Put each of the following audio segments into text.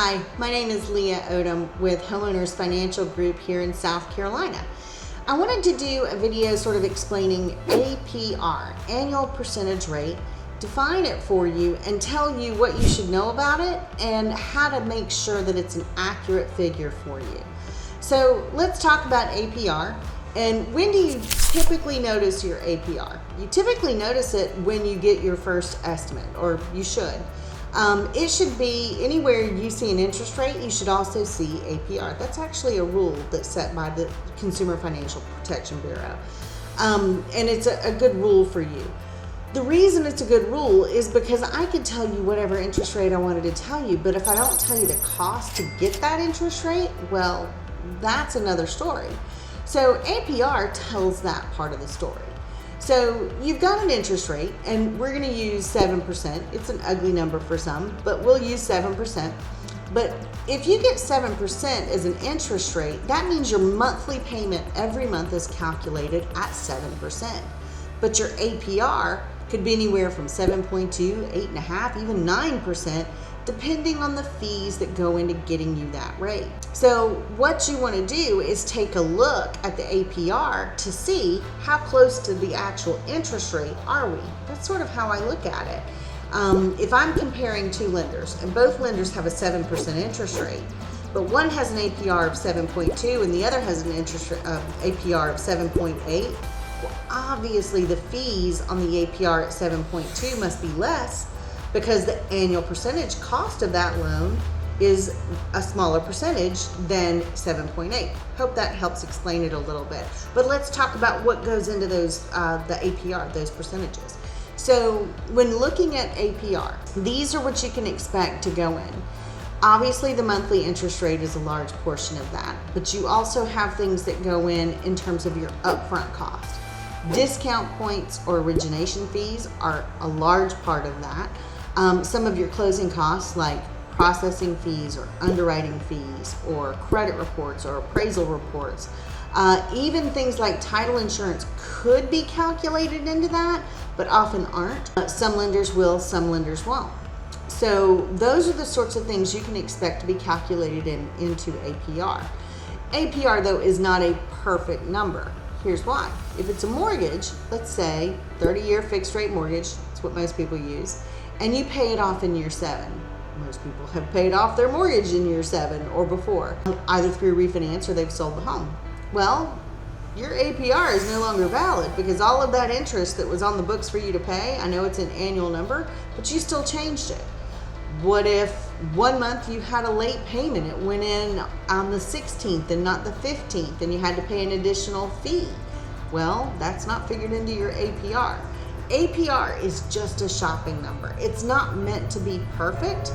Hi, my name is Leah Odom with Homeowners Financial Group here in South Carolina. I wanted to do a video sort of explaining APR, annual percentage rate, define it for you and tell you what you should know about it and how to make sure that it's an accurate figure for you. So let's talk about APR. And when do you typically notice your APR? You typically notice it when you get your first estimate, or you should. It should be anywhere you see an interest rate, you should also see APR. That's actually a rule that's set by the Consumer Financial Protection Bureau. And it's a good rule for you. The reason it's a good rule is because I could tell you whatever interest rate I wanted to tell you, but if I don't tell you the cost to get that interest rate, well, that's another story. So APR tells that part of the story. So you've got an interest rate, and we're going to use 7%. It's an ugly number for some, but we'll use 7%. But if you get 7% as an interest rate, that means your monthly payment every month is calculated at 7%. But your APR could be anywhere from 7.2, 8.5, even 9%, depending on the fees that go into getting you that rate. So what you want to do is take a look at the APR to see how close to the actual interest rate are we. That's sort of how I look at it. If I'm comparing two lenders, and both lenders have a 7% interest rate, but one has an APR of 7.2 and the other has an APR of 7.8, well, obviously the fees on the APR at 7.2 must be less, because the annual percentage cost of that loan is a smaller percentage than 7.8. Hope that helps explain it a little bit. But let's talk about what goes into those the APR, those percentages. So when looking at APR, these are what you can expect to go in. Obviously, the monthly interest rate is a large portion of that, but you also have things that go in terms of your upfront cost. Discount points or origination fees are a large part of that. Some of your closing costs like processing fees or underwriting fees or credit reports or appraisal reports. Even things like title insurance could be calculated into that, but often aren't. Some lenders will, some lenders won't. So those are the sorts of things you can expect to be calculated into APR. APR, though, is not a perfect number. Here's why. If it's a mortgage, let's say 30-year fixed rate mortgage, that's what most people use, and you pay it off in year 7. Most people have paid off their mortgage in year 7 or before, either through refinance or they've sold the home. Well, your APR is no longer valid because all of that interest that was on the books for you to pay, I know it's an annual number, but you still changed it. What if one month you had a late payment? It went in on the 16th and not the 15th, and you had to pay an additional fee. Well, that's not figured into your APR. APR is just a shopping number. It's not meant to be perfect,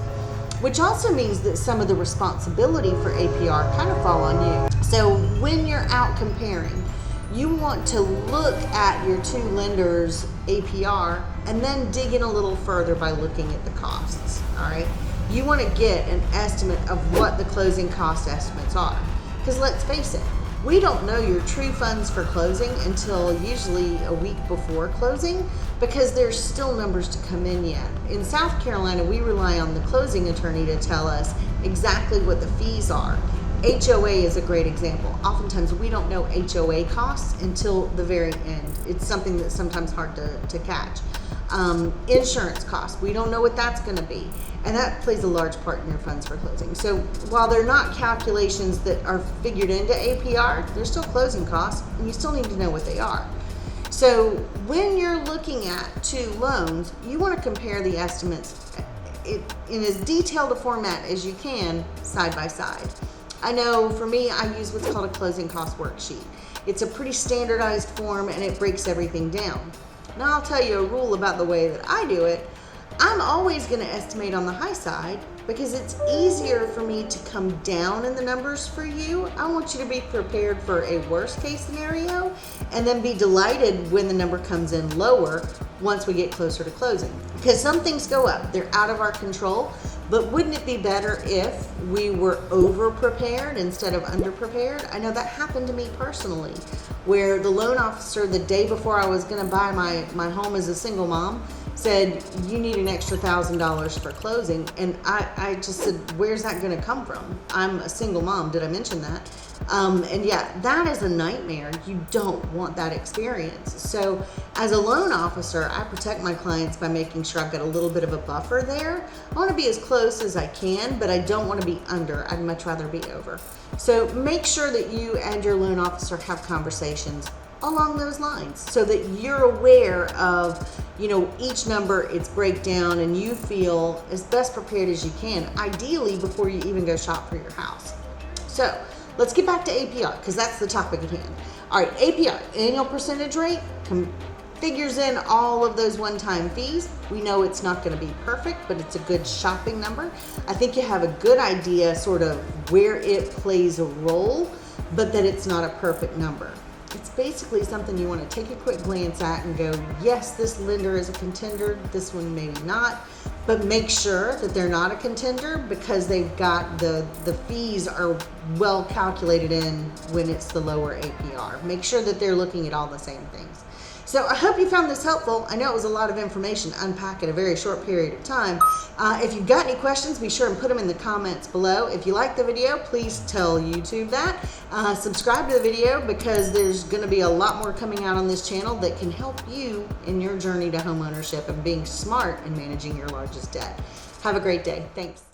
which also means that some of the responsibility for APR kind of fall on you. So when you're out comparing, you want to look at your two lenders' APR and then dig in a little further by looking at the costs, all right? You want to get an estimate of what the closing cost estimates are. Because let's face it, we don't know your true funds for closing until usually a week before closing, because there's still numbers to come in yet. In South Carolina, we rely on the closing attorney to tell us exactly what the fees are. HOA is a great example. Oftentimes we don't know HOA costs until the very end. It's something that's sometimes hard to catch. Insurance costs, we don't know what that's going to be, and that plays a large part in your funds for closing. So while they're not calculations that are figured into APR, they're still closing costs, and you still need to know what they are. So when you're looking at two loans, you want to compare the estimates in as detailed a format as you can, side by side. I know for me, I use what's called a closing cost worksheet. It's a pretty standardized form, and it breaks everything down. Now I'll tell you a rule about the way that I do it. I'm always going to estimate on the high side because it's easier for me to come down in the numbers for you. I want you to be prepared for a worst case scenario and then be delighted when the number comes in lower once we get closer to closing. Because some things go up, they're out of our control, but wouldn't it be better if we were over prepared instead of under prepared? I know that happened to me personally, where the loan officer the day before I was going to buy my home as a single mom said, you need an extra $1,000 for closing. And I just said, where's that gonna come from? I'm a single mom, did I mention that? And yeah, that is a nightmare. You don't want that experience. So as a loan officer, I protect my clients by making sure I've got a little bit of a buffer there. I want to be as close as I can, but I don't want to be under. I'd much rather be over. So make sure that you and your loan officer have conversations along those lines so that you're aware of, each number, its breakdown, and you feel as best prepared as you can, ideally before you even go shop for your house. So let's get back to APR because that's the topic at hand. All right, APR, annual percentage rate, figures in all of those one-time fees. We know it's not going to be perfect, but it's a good shopping number. I think you have a good idea sort of where it plays a role, but that it's not a perfect number. It's basically something you want to take a quick glance at and go, yes, this lender is a contender, this one maybe not, but make sure that they're not a contender because they've got the fees are well calculated in when it's the lower APR. Make sure that they're looking at all the same things. So I hope you found this helpful. I know it was a lot of information to unpack in a very short period of time. If you've got any questions, be sure and put them in the comments below. If you like the video, please tell YouTube that. Subscribe to the video because there's going to be a lot more coming out on this channel that can help you in your journey to homeownership and being smart in managing your largest debt. Have a great day. Thanks.